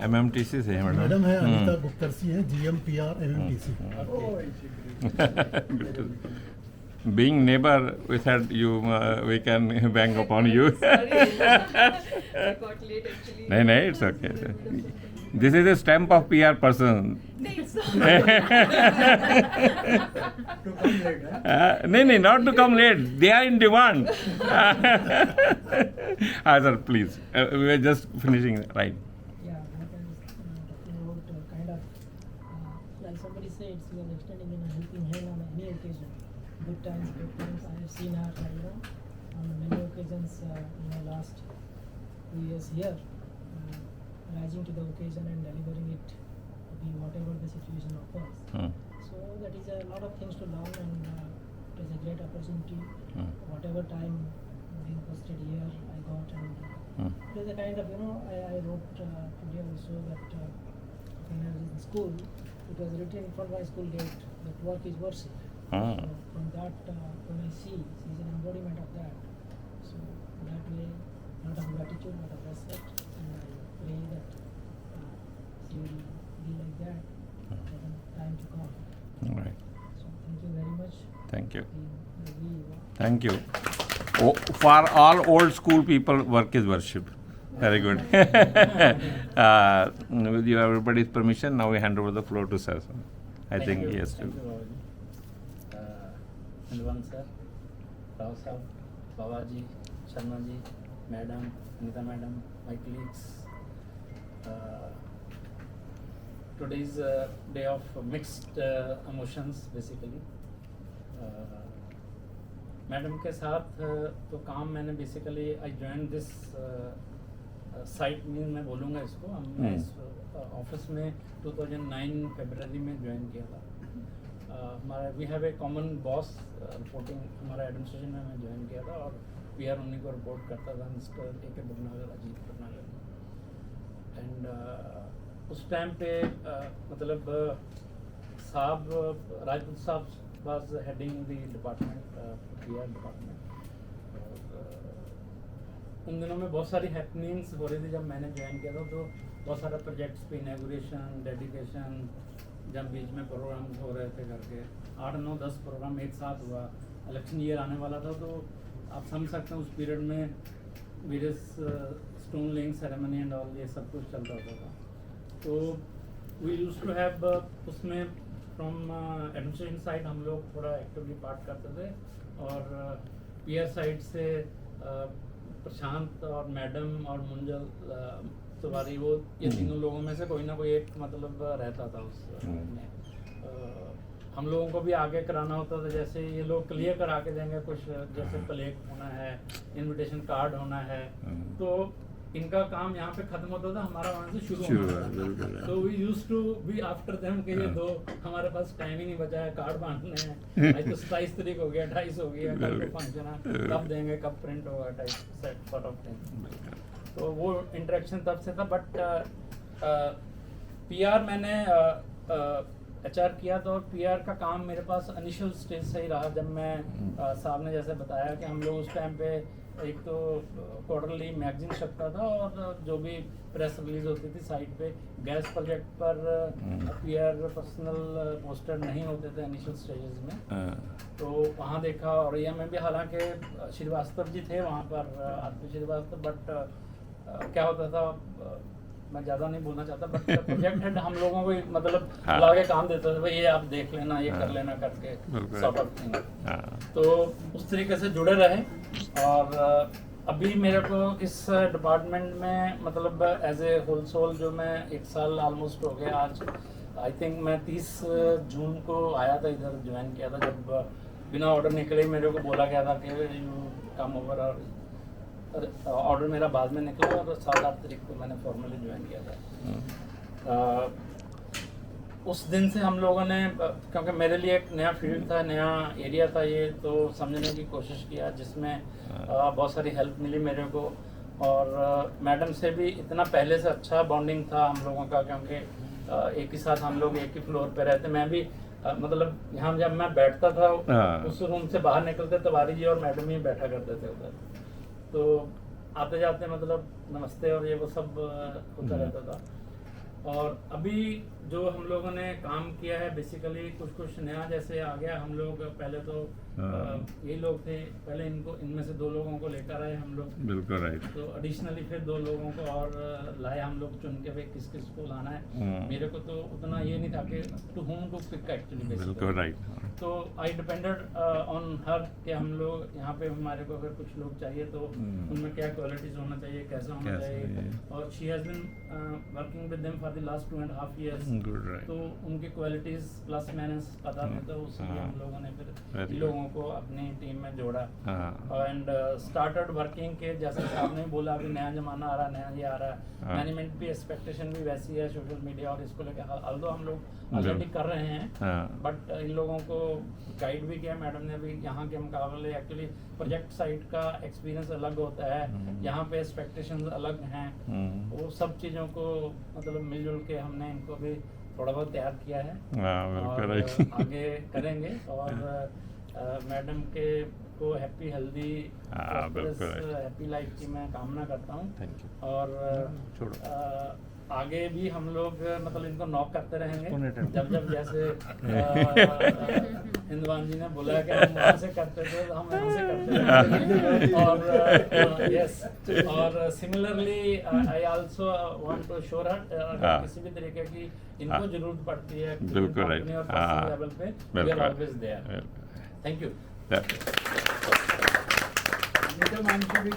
MMTC से है madam. Madam है अनिता गुप्तरसी है, GM/PR MMTC। Being neighbor, we said we can bang upon you. Sorry, I got late actually. No, it's okay. This is a stamp of PR person. No, it's not. No, not to come late. They are in demand. Sir, please. We are just finishing, right? Yeah, that is talking about kind of, like somebody said, she was extending in a helping hand on any occasion. Good times, bad times. I have seen her, on many occasions last 2 years here, rising to the occasion and delivering it, be whatever the situation offers. So that is a lot of things to learn, and it is a great opportunity. Whatever time being posted here, I got, and it is a kind of, I wrote today also that when I was in school, it was written in front of my school gate that work is worship. So from that, when I see, she is an embodiment of that. So that way, lot of gratitude, lot of respect, and I pray that she will be like that for the time to come. All right. So thank you very much. Thank you. We Thank you. Oh, for all old school people, work is worship. Very good. With your everybody's permission, now we hand over the floor to sir. I think he has to. Thank you, Nilwan sir, Rao sir, Babaji, Sharma ji, Madam, Anita Madam, my colleagues. Today is a day of mixed emotions basically. Madam के साथ तो काम मैंने basically I join this site mean मैं बोलूँगा इसको मैं इस ऑफिस में 2009 फरवरी में ज्वाइन किया था। हमारा we have a common boss reporting हमारा एडमिनिस्ट्रेशन में मैं ज्वाइन किया था और PR उन्हीं को रिपोर्ट करता था mister AK Bhatnagar Ajit Bhatnagar and उस टाइम पे मतलब साहब राजपूत साहब was heading the department, PR department. उन दिनों में बहुत सारी हैपनिंग्स हो रही थी जब मैंने ज्वाइन किया था, तो बहुत सारे प्रोजेक्ट्स पे इनॉग्रेशन, डेडिकेशन, जब बीच में प्रोग्राम्स हो रहे थे करके 8, 9, 10 प्रोग्राम एक साथ हुआ। इलेक्शन ईयर आने वाला था, तो आप समझ सकते हैं उस पीरियड में various stone laying ceremony and all ये सब कुछ चल रहा था। तो वी यूज्ड टू हैव उसमें फ्रॉम एडमिनिस्ट्रेशन साइड हम लोग थोड़ा एक्टिवली पार्ट करते थे और PR साइड से प्रशांत और मैडम और मुंजल तिवारी वो ये तीनों लोगों में से कोई ना कोई एक मतलब रहता था उस में। हम लोगों को भी आगे कराना होता था, जैसे ये लोग क्लियर करा के देंगे कुछ, जैसे प्लेट होना है, इनविटेशन कार्ड होना है, तो इनका काम यहाँ पे खत्म होता था, हमारा वहाँ से शुरू होता था। तो we used to be after them कि ये दो हमारे पास टाइम ही नहीं बचा है, कार्ड बांटने हैं, आज तो 27 तारीख हो गया, 28 हो गया, कल को फंक्शन है, कब देंगे, कब प्रिंट होगा, type set sort of thing. तो वो इंटरेक्शन तब से था। बट PR मैंने HR किया तो PR का काम मेरे पास इनिशियल स्टेज से ही रहा। जब मैं साहब ने जैसे बताया कि हम लोग उस टाइम पे एक तो क्वार्टरली मैगजीन छपता था और जो भी प्रेस रिलीज होती थी साइट पे, गैस प्रोजेक्ट पर PR पर्सनल पोस्टर नहीं होते थे इनिशियल स्टेजेस में, तो वहाँ देखा। और ये में भी हालांकि श्रीवास्तव जी थे वहाँ पर, आरपी श्रीवास्तव, बट क्या होता था, मैं ज़्यादा नहीं बोलना चाहता, बट प्रोजेक्ट हेड हम लोगों को मतलब लाके काम देता था, भाई ये आप देख लेना, ये कर लेना करके सॉर्ट ऑफ थिंग। तो उस तरीके से जुड़े रहे। और अभी मेरे को इस डिपार्टमेंट में मतलब एज ए होल सोल जो मैं 1 साल ऑलमोस्ट हो गया आज, आई थिंक मैं 30 जून को आया था, इधर ज्वाइन किया था। जब बिना ऑर्डर निकले मेरे को बोला गया था कि यू कम ओवर, और ऑर्डर मेरा बाद में निकला और 7-8 तारीख को मैंने फॉर्मली ज्वाइन किया था। उस दिन से हम लोगों ने, क्योंकि मेरे लिए एक नया फील्ड था, नया एरिया था ये, तो समझने की कोशिश किया, जिसमें बहुत सारी हेल्प मिली मेरे को। और मैडम से भी इतना पहले से अच्छा बॉन्डिंग था हम लोगों का, क्योंकि एक ही साथ हम लोग एक ही फ्लोर पे रहते। मैं भी मतलब यहाँ जब मैं बैठता था उस रूम से बाहर निकलते तिवारी जी और मैडम ही बैठा करते थे उधर, तो आते जाते मतलब नमस्ते और ये वो सब होता रहता था। और अभी जो हम लोगों ने काम किया है बेसिकली कुछ नया जैसे आ गया। हम लोग पहले तो यही लोग थे, पहले इनमें से 2 लोगों को लेकर आए हम लोग, बिल्कुल राइट। तो एडिशनली फिर 2 लोगों को और लाए हम लोग चुन के, भाई किस किस को लाना है। मेरे को तो उतना ये नहीं था कि to home to pick actually बिल्कुल राइट। तो आई डिपेंडेड ऑन हर कि हम लोग यहाँ पे हमारे को अगर कुछ लोग चाहिए तो उनमें क्या क्वालिटीज होना चाहिए, कैसा होना चाहिए। और she has been working with them for the last 2.5 years, good right. तो उनकी क्वालिटीज प्लस माइनस पता था, तो उसलिए हम लोगों ने फिर Very इन लोगों को अपनी टीम में जोड़ा हाँ एंड स्टार्टेड वर्किंग के, जैसे आपने बोला अभी नया जमाना आ रहा है, नया ये आ रहा है, हाँ। मैनेजमेंट भी एक्सपेक्टेशन भी वैसी है सोशल मीडिया और इसको लेकर, ऑल्दो हम लोग ऑलरेडी कर रहे हैं, हाँ बट इन लोगों को गाइड भी किया मैडम ने भी। यहाँ के मुकाबले एक्चुअली प्रोजेक्ट साइट का एक्सपीरियंस अलग होता है, यहाँ पे एक्सपेक्टेशंस अलग हैं, वो सब चीज़ों को मतलब मिलजुल के हमने इनको भी थोड़ा बहुत तैयार किया है हाँ बिल्कुल और राइट। आगे करेंगे। और मैडम के को हैप्पी हेल्दी हाँ, बिल्कुल right. हैप्पी लाइफ की मैं कामना करता हूँ। Thank you. और छोड़ो। आगे भी हम लोग मतलब इनको नॉक करते रहेंगे, जब जैसे हिंदवान जी ने बोला कि हम वहाँ से करते थे तो हम यहाँ से करते थे। और यस, और similarly I also want to sure हाँ। किसी भी तरीके की हाँ। इनको जरूरत पड़ती है बिल्कुल right. कंपनी और हाँ। पर्सनल लेवल पे, वी आर बिल्कुल। Always there. Thank you. That- नीचे मैम की भी